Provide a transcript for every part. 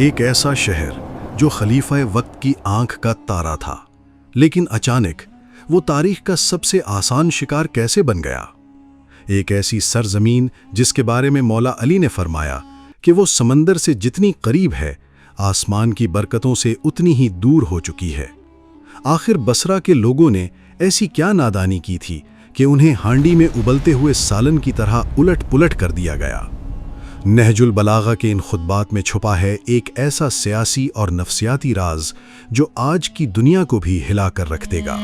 ایک ایسا شہر جو خلیفہ وقت کی آنکھ کا تارا تھا، لیکن اچانک وہ تاریخ کا سب سے آسان شکار کیسے بن گیا؟ ایک ایسی سرزمین جس کے بارے میں مولا علی نے فرمایا کہ وہ سمندر سے جتنی قریب ہے، آسمان کی برکتوں سے اتنی ہی دور ہو چکی ہے۔ آخر بصرہ کے لوگوں نے ایسی کیا نادانی کی تھی کہ انہیں ہانڈی میں ابلتے ہوئے سالن کی طرح الٹ پلٹ کر دیا گیا؟ نہج البلاغہ کے ان خطبات میں چھپا ہے ایک ایسا سیاسی اور نفسیاتی راز جو آج کی دنیا کو بھی ہلا کر رکھ دے گا۔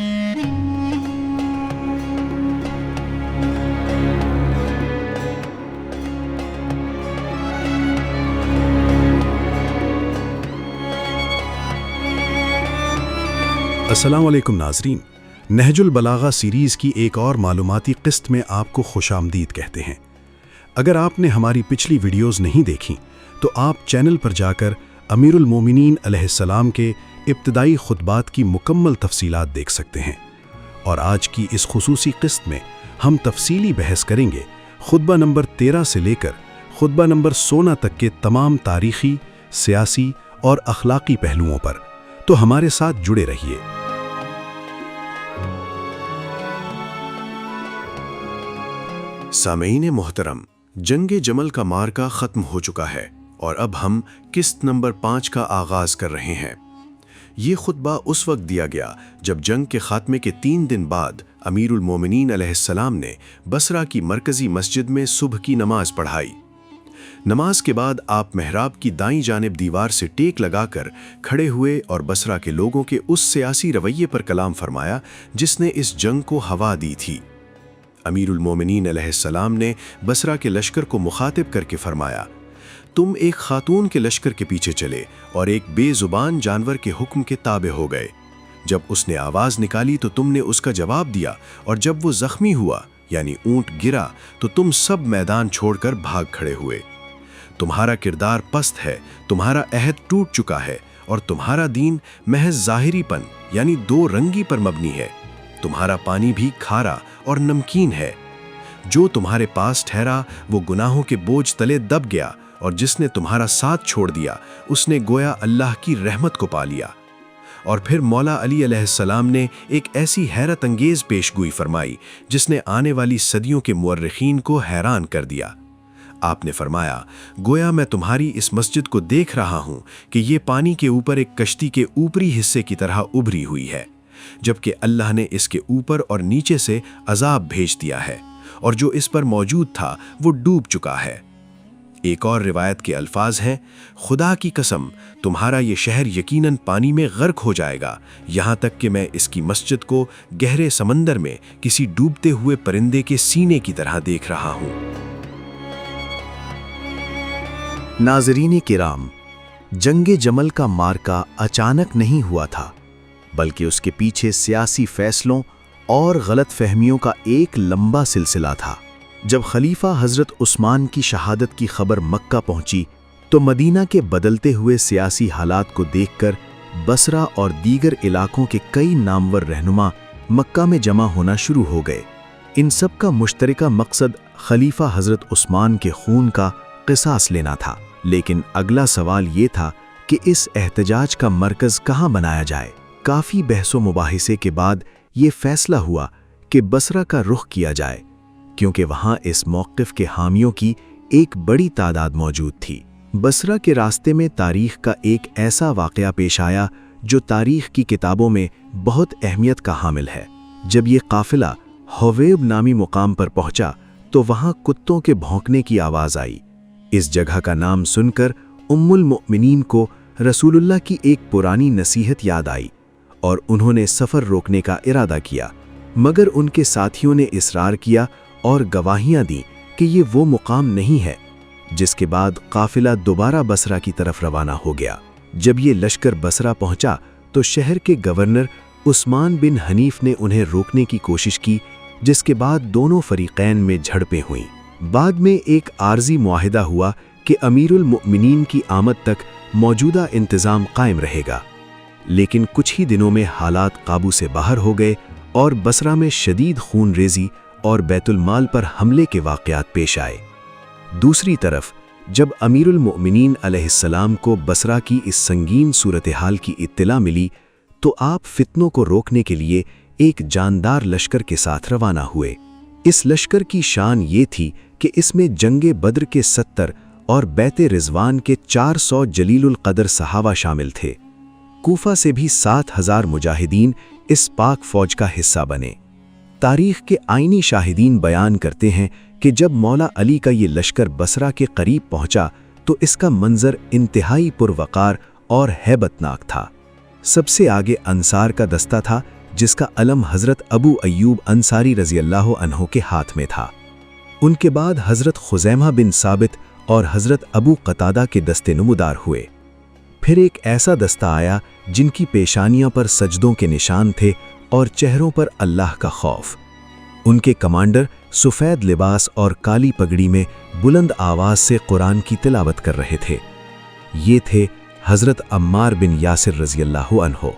السلام علیکم ناظرین، نہج البلاغہ سیریز کی ایک اور معلوماتی قسط میں آپ کو خوش آمدید کہتے ہیں۔ اگر آپ نے ہماری پچھلی ویڈیوز نہیں دیکھیں تو آپ چینل پر جا کر امیر المومنین علیہ السلام کے ابتدائی خطبات کی مکمل تفصیلات دیکھ سکتے ہیں۔ اور آج کی اس خصوصی قسط میں ہم تفصیلی بحث کریں گے خطبہ نمبر 13 سے لے کر خطبہ نمبر 16 تک کے تمام تاریخی، سیاسی اور اخلاقی پہلوؤں پر، تو ہمارے ساتھ جڑے رہیے۔ سامعین محترم، جنگ جمل کا معرکہ ختم ہو چکا ہے اور اب ہم قسط نمبر 5 کا آغاز کر رہے ہیں۔ یہ خطبہ اس وقت دیا گیا جب جنگ کے خاتمے کے 3 دن بعد امیر المومنین علیہ السلام نے بصرہ کی مرکزی مسجد میں صبح کی نماز پڑھائی۔ نماز کے بعد آپ محراب کی دائیں جانب دیوار سے ٹیک لگا کر کھڑے ہوئے اور بصرہ کے لوگوں کے اس سیاسی رویے پر کلام فرمایا جس نے اس جنگ کو ہوا دی تھی۔ امیر المومنین علیہ السلام نے بصرہ کے لشکر کو مخاطب کر کے فرمایا، تم ایک خاتون کے لشکر کے پیچھے چلے اور ایک بے زبان جانور کے حکم کے تابع ہو گئے۔ جب اس نے آواز نکالی تو تم نے اس کا جواب دیا، اور جب وہ زخمی ہوا یعنی اونٹ گرا تو تم سب میدان چھوڑ کر بھاگ کھڑے ہوئے۔ تمہارا کردار پست ہے، تمہارا عہد ٹوٹ چکا ہے، اور تمہارا دین محض ظاہری پن یعنی دو رنگی پر مبنی ہے۔ تمہارا پانی بھی کھارا اور نمکین ہے۔ جو تمہارے پاس ٹھہرا وہ گناہوں کے بوجھ تلے دب گیا، اور جس نے تمہارا ساتھ چھوڑ دیا اس نے گویا اللہ کی رحمت کو پا لیا۔ اور پھر مولا علی علیہ السلام نے ایک ایسی حیرت انگیز پیشگوئی فرمائی جس نے آنے والی صدیوں کے مورخین کو حیران کر دیا۔ آپ نے فرمایا، گویا میں تمہاری اس مسجد کو دیکھ رہا ہوں کہ یہ پانی کے اوپر ایک کشتی کے اوپری حصے کی طرح ابھری ہوئی ہے، جبکہ اللہ نے اس کے اوپر اور نیچے سے عذاب بھیج دیا ہے، اور جو اس پر موجود تھا وہ ڈوب چکا ہے۔ ایک اور روایت کے الفاظ ہیں، خدا کی قسم تمہارا یہ شہر یقیناً پانی میں غرق ہو جائے گا، یہاں تک کہ میں اس کی مسجد کو گہرے سمندر میں کسی ڈوبتے ہوئے پرندے کے سینے کی طرح دیکھ رہا ہوں۔ ناظرین کرام، جنگ جمل کا معرکہ اچانک نہیں ہوا تھا، بلکہ اس کے پیچھے سیاسی فیصلوں اور غلط فہمیوں کا ایک لمبا سلسلہ تھا۔ جب خلیفہ حضرت عثمان کی شہادت کی خبر مکہ پہنچی تو مدینہ کے بدلتے ہوئے سیاسی حالات کو دیکھ کر بصرہ اور دیگر علاقوں کے کئی نامور رہنما مکہ میں جمع ہونا شروع ہو گئے۔ ان سب کا مشترکہ مقصد خلیفہ حضرت عثمان کے خون کا قصاص لینا تھا، لیکن اگلا سوال یہ تھا کہ اس احتجاج کا مرکز کہاں بنایا جائے۔ کافی بحث و مباحثے کے بعد یہ فیصلہ ہوا کہ بصرہ کا رخ کیا جائے، کیونکہ وہاں اس موقف کے حامیوں کی ایک بڑی تعداد موجود تھی۔ بصرہ کے راستے میں تاریخ کا ایک ایسا واقعہ پیش آیا جو تاریخ کی کتابوں میں بہت اہمیت کا حامل ہے۔ جب یہ قافلہ حویب نامی مقام پر پہنچا تو وہاں کتوں کے بھونکنے کی آواز آئی۔ اس جگہ کا نام سن کر ام المؤمنین کو رسول اللہ کی ایک پرانی نصیحت یاد آئی، اور انہوں نے سفر روکنے کا ارادہ کیا، مگر ان کے ساتھیوں نے اصرار کیا اور گواہیاں دیں کہ یہ وہ مقام نہیں ہے، جس کے بعد قافلہ دوبارہ بصرہ کی طرف روانہ ہو گیا۔ جب یہ لشکر بصرہ پہنچا تو شہر کے گورنر عثمان بن حنیف نے انہیں روکنے کی کوشش کی، جس کے بعد دونوں فریقین میں جھڑپیں ہوئیں۔ بعد میں ایک عارضی معاہدہ ہوا کہ امیر المؤمنین کی آمد تک موجودہ انتظام قائم رہے گا، لیکن کچھ ہی دنوں میں حالات قابو سے باہر ہو گئے اور بصرہ میں شدید خون ریزی اور بیت المال پر حملے کے واقعات پیش آئے۔ دوسری طرف جب امیر المؤمنین علیہ السلام کو بصرہ کی اس سنگین صورتحال کی اطلاع ملی تو آپ فتنوں کو روکنے کے لیے ایک جاندار لشکر کے ساتھ روانہ ہوئے۔ اس لشکر کی شان یہ تھی کہ اس میں جنگ بدر کے 70 اور بیت رضوان کے 400 جلیل القدر صحابہ شامل تھے۔ کوفہ سے بھی 7000 مجاہدین اس پاک فوج کا حصہ بنے۔ تاریخ کے آئینی شاہدین بیان کرتے ہیں کہ جب مولا علی کا یہ لشکر بصرہ کے قریب پہنچا تو اس کا منظر انتہائی پروقار اور ہیبت ناک تھا۔ سب سے آگے انصار کا دستہ تھا جس کا علم حضرت ابو ایوب انصاری رضی اللہ عنہ کے ہاتھ میں تھا۔ ان کے بعد حضرت خزیمہ بن ثابت اور حضرت ابو قتادہ کے دستے نمودار ہوئے۔ پھر ایک ایسا دستہ آیا جن کی پیشانیاں پر سجدوں کے نشان تھے اور چہروں پر اللہ کا خوف۔ ان کے کمانڈر سفید لباس اور کالی پگڑی میں بلند آواز سے قرآن کی تلاوت کر رہے تھے۔ یہ تھے حضرت عمار بن یاسر رضی اللہ عنہ۔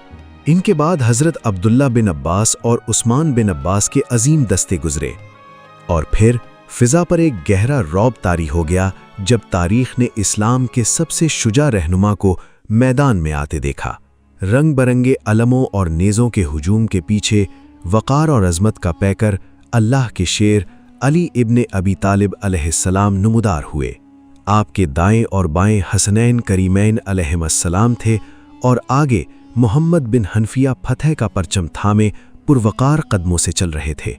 ان کے بعد حضرت عبداللہ بن عباس اور عثمان بن عباس کے عظیم دستے گزرے، اور پھر فضا پر ایک گہرا رعب طاری ہو گیا جب تاریخ نے اسلام کے سب سے شجاع رہنما کو میدان میں آتے دیکھا۔ رنگ برنگے علموں اور نیزوں کے ہجوم کے پیچھے وقار اور عظمت کا پیکر اللہ کے شیر علی ابن ابی طالب علیہ السلام نمودار ہوئے۔ آپ کے دائیں اور بائیں حسنین کریمین علیہم السلام تھے، اور آگے محمد بن حنفیہ فتح کا پرچم تھامے پروقار قدموں سے چل رہے تھے۔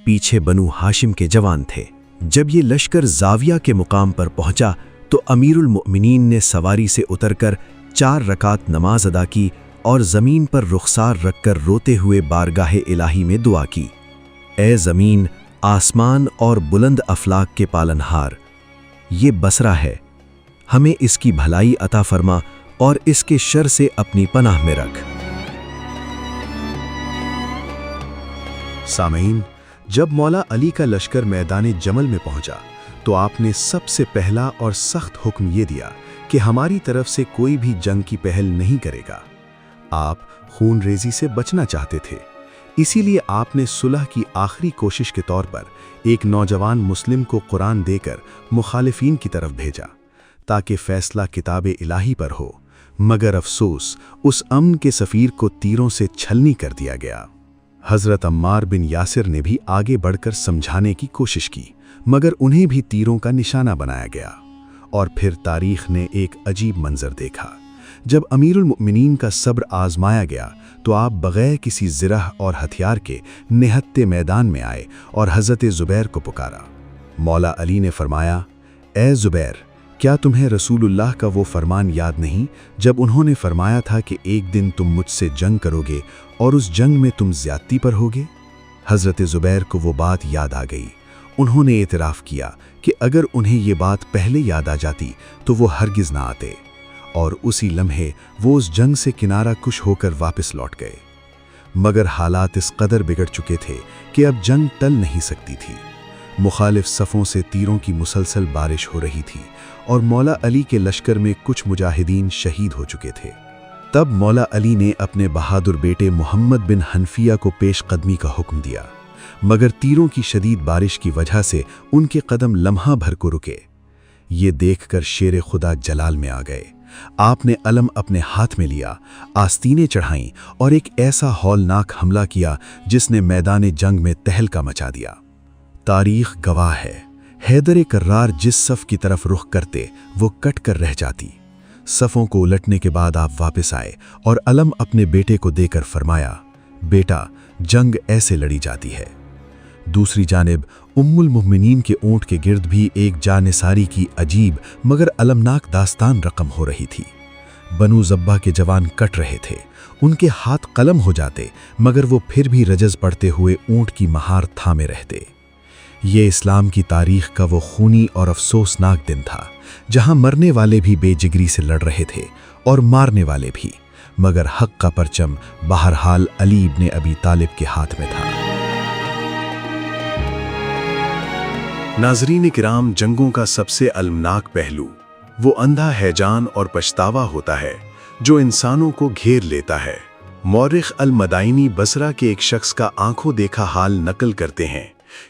پیچھے بنو ہاشم کے جوان تھے۔ جب یہ لشکر زاویہ کے مقام پر پہنچا تو امیر المؤمنین نے سواری سے اتر کر 4 رکعت نماز ادا کی اور زمین پر رخسار رکھ کر روتے ہوئے بارگاہ الہی میں دعا کی۔ اے زمین، آسمان اور بلند افلاک کے پالنہار، یہ بصرہ ہے، ہمیں اس کی بھلائی عطا فرما اور اس کے شر سے اپنی پناہ میں رکھ۔ سامعین، جب مولا علی کا لشکر میدان جمل میں پہنچا تو آپ نے سب سے پہلا اور سخت حکم یہ دیا کہ ہماری طرف سے کوئی بھی جنگ کی پہل نہیں کرے گا۔ آپ خون ریزی سے بچنا چاہتے تھے، اسی لیے آپ نے صلح کی آخری کوشش کے طور پر ایک نوجوان مسلم کو قرآن دے کر مخالفین کی طرف بھیجا تاکہ فیصلہ کتاب الہی پر ہو، مگر افسوس اس امن کے سفیر کو تیروں سے چھلنی کر دیا گیا۔ حضرت عمار بن یاسر نے بھی آگے بڑھ کر سمجھانے کی کوشش کی، مگر انہیں بھی تیروں کا نشانہ بنایا گیا۔ اور پھر تاریخ نے ایک عجیب منظر دیکھا۔ جب امیر المؤمنین کا صبر آزمایا گیا تو آپ بغیر کسی زرہ اور ہتھیار کے نہتے میدان میں آئے اور حضرت زبیر کو پکارا۔ مولا علی نے فرمایا، اے زبیر، کیا تمہیں رسول اللہ کا وہ فرمان یاد نہیں جب انہوں نے فرمایا تھا کہ ایک دن تم مجھ سے جنگ کرو گے اور اس جنگ میں تم زیادتی پر ہوگے؟ حضرت زبیر کو وہ بات یاد آ گئی۔ انہوں نے اعتراف کیا کہ اگر انہیں یہ بات پہلے یاد آ جاتی تو وہ ہرگز نہ آتے، اور اسی لمحے وہ اس جنگ سے کنارہ کش ہو کر واپس لوٹ گئے۔ مگر حالات اس قدر بگڑ چکے تھے کہ اب جنگ ٹل نہیں سکتی تھی۔ مخالف صفوں سے تیروں کی مسلسل بارش ہو رہی تھی اور مولا علی کے لشکر میں کچھ مجاہدین شہید ہو چکے تھے۔ تب مولا علی نے اپنے بہادر بیٹے محمد بن حنفیہ کو پیش قدمی کا حکم دیا، مگر تیروں کی شدید بارش کی وجہ سے ان کے قدم لمحہ بھر کو رکے۔ یہ دیکھ کر شیر خدا جلال میں آ گئے۔ آپ نے علم اپنے ہاتھ میں لیا، آستینیں چڑھائیں اور ایک ایسا ہولناک حملہ کیا جس نے میدان جنگ میں تہلکہ مچا دیا۔ تاریخ گواہ ہے، حیدر کرار جس صف کی طرف رخ کرتے وہ کٹ کر رہ جاتی۔ صفوں کو الٹنے کے بعد آپ واپس آئے اور علم اپنے بیٹے کو دے کر فرمایا، بیٹا، جنگ ایسے لڑی جاتی ہے۔ دوسری جانب ام المؤمنین کے اونٹ کے گرد بھی ایک جانثاری کی عجیب مگر المناک داستان رقم ہو رہی تھی۔ بنو زبہ کے جوان کٹ رہے تھے، ان کے ہاتھ قلم ہو جاتے مگر وہ پھر بھی رجز پڑتے ہوئے اونٹ کی مہار تھامے رہتے۔ یہ اسلام کی تاریخ کا وہ خونی اور افسوسناک دن تھا جہاں مرنے والے بھی بے جگری سے لڑ رہے تھے اور مارنے والے بھی، مگر حق کا پرچم بہرحال علی ابن ابی طالب کے ہاتھ میں تھا۔ ناظرین کرام، جنگوں کا سب سے المناک پہلو وہ اندھا ہیجان اور پچھتاوا ہوتا ہے جو انسانوں کو گھیر لیتا ہے۔ مورخ المدائنی بصرہ کے ایک شخص کا آنکھوں دیکھا حال نقل کرتے ہیں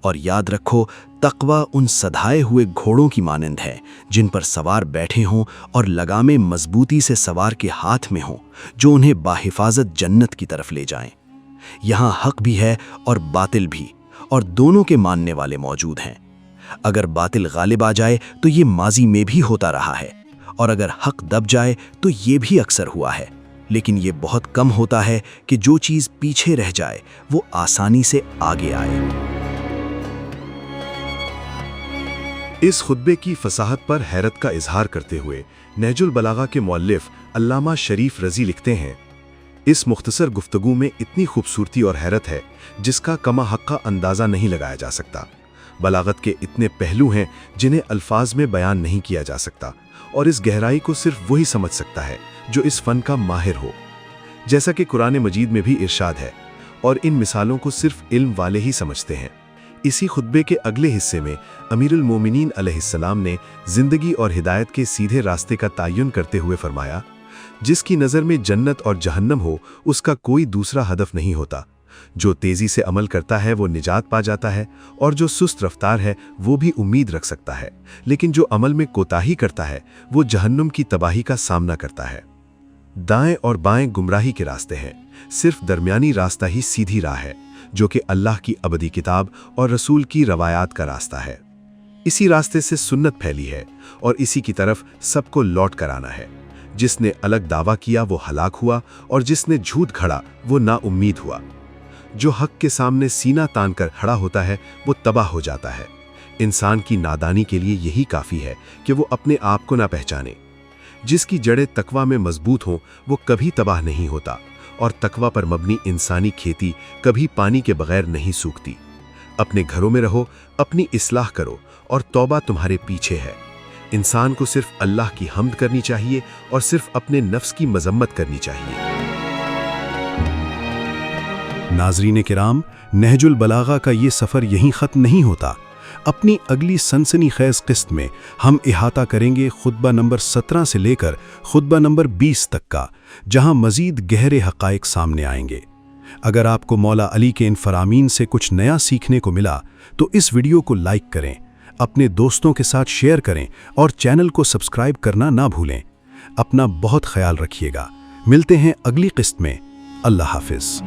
اور یاد رکھو، تقوی ان سدھائے ہوئے گھوڑوں کی مانند ہے جن پر سوار بیٹھے ہوں اور لگامیں مضبوطی سے سوار کے ہاتھ میں ہوں، جو انہیں باحفاظت جنت کی طرف لے جائیں۔ یہاں حق بھی ہے اور باطل بھی، اور دونوں کے ماننے والے موجود ہیں۔ اگر باطل غالب آ جائے تو یہ ماضی میں بھی ہوتا رہا ہے، اور اگر حق دب جائے تو یہ بھی اکثر ہوا ہے، لیکن یہ بہت کم ہوتا ہے کہ جو چیز پیچھے رہ جائے وہ آسانی سے آگے آئے۔ اس خطبے کی فصاحت پر حیرت کا اظہار کرتے ہوئے نہج البلاغہ کے مؤلف علامہ شریف رضی لکھتے ہیں، اس مختصر گفتگو میں اتنی خوبصورتی اور حیرت ہے جس کا کما حقہ اندازہ نہیں لگایا جا سکتا۔ بلاغت کے اتنے پہلو ہیں جنہیں الفاظ میں بیان نہیں کیا جا سکتا، اور اس گہرائی کو صرف وہی سمجھ سکتا ہے جو اس فن کا ماہر ہو۔ جیسا کہ قرآن مجید میں بھی ارشاد ہے، اور ان مثالوں کو صرف علم والے ہی سمجھتے ہیں۔ اسی خطبے کے اگلے حصے میں امیر المومنین علیہ السلام نے زندگی اور ہدایت کے سیدھے راستے کا تعین کرتے ہوئے فرمایا، جس کی نظر میں جنت اور جہنم ہو اس کا کوئی دوسرا ہدف نہیں ہوتا۔ جو تیزی سے عمل کرتا ہے وہ نجات پا جاتا ہے، اور جو سست رفتار ہے وہ بھی امید رکھ سکتا ہے، لیکن جو عمل میں کوتاہی کرتا ہے وہ جہنم کی تباہی کا سامنا کرتا ہے۔ دائیں اور بائیں گمراہی کے راستے ہیں، صرف درمیانی راستہ ہی سیدھی راہ ہے، جو کہ اللہ کی ابدی کتاب اور رسول کی روایات کا راستہ ہے۔ اسی راستے سے سنت پھیلی ہے، اور اسی کی طرف سب کو لوٹ کر آنا ہے۔ جس نے الگ دعویٰ کیا وہ ہلاک ہوا، اور جس نے جھوٹ کھڑا وہ نا امید ہوا۔ جو حق کے سامنے سینہ تان کر کھڑا ہوتا ہے وہ تباہ ہو جاتا ہے۔ انسان کی نادانی کے لیے یہی کافی ہے کہ وہ اپنے آپ کو نہ پہچانے۔ جس کی جڑیں تقوی میں مضبوط ہوں وہ کبھی تباہ نہیں ہوتا، اور تقوی پر مبنی انسانی کھیتی کبھی پانی کے بغیر نہیں سوکھتی۔ اپنے گھروں میں رہو، اپنی اصلاح کرو، اور توبہ تمہارے پیچھے ہے۔ انسان کو صرف اللہ کی حمد کرنی چاہیے اور صرف اپنے نفس کی مذمت کرنی چاہیے۔ ناظرین کرام، نہج البلاغہ کا یہ سفر یہیں ختم نہیں ہوتا۔ اپنی اگلی سنسنی خیز قسط میں ہم احاطہ کریں گے خطبہ نمبر 17 سے لے کر خطبہ نمبر 20 تک کا، جہاں مزید گہرے حقائق سامنے آئیں گے۔ اگر آپ کو مولا علی کے ان فرامین سے کچھ نیا سیکھنے کو ملا تو اس ویڈیو کو لائک کریں، اپنے دوستوں کے ساتھ شیئر کریں، اور چینل کو سبسکرائب کرنا نہ بھولیں۔ اپنا بہت خیال رکھیے گا۔ ملتے ہیں اگلی قسط میں۔ اللہ حافظ۔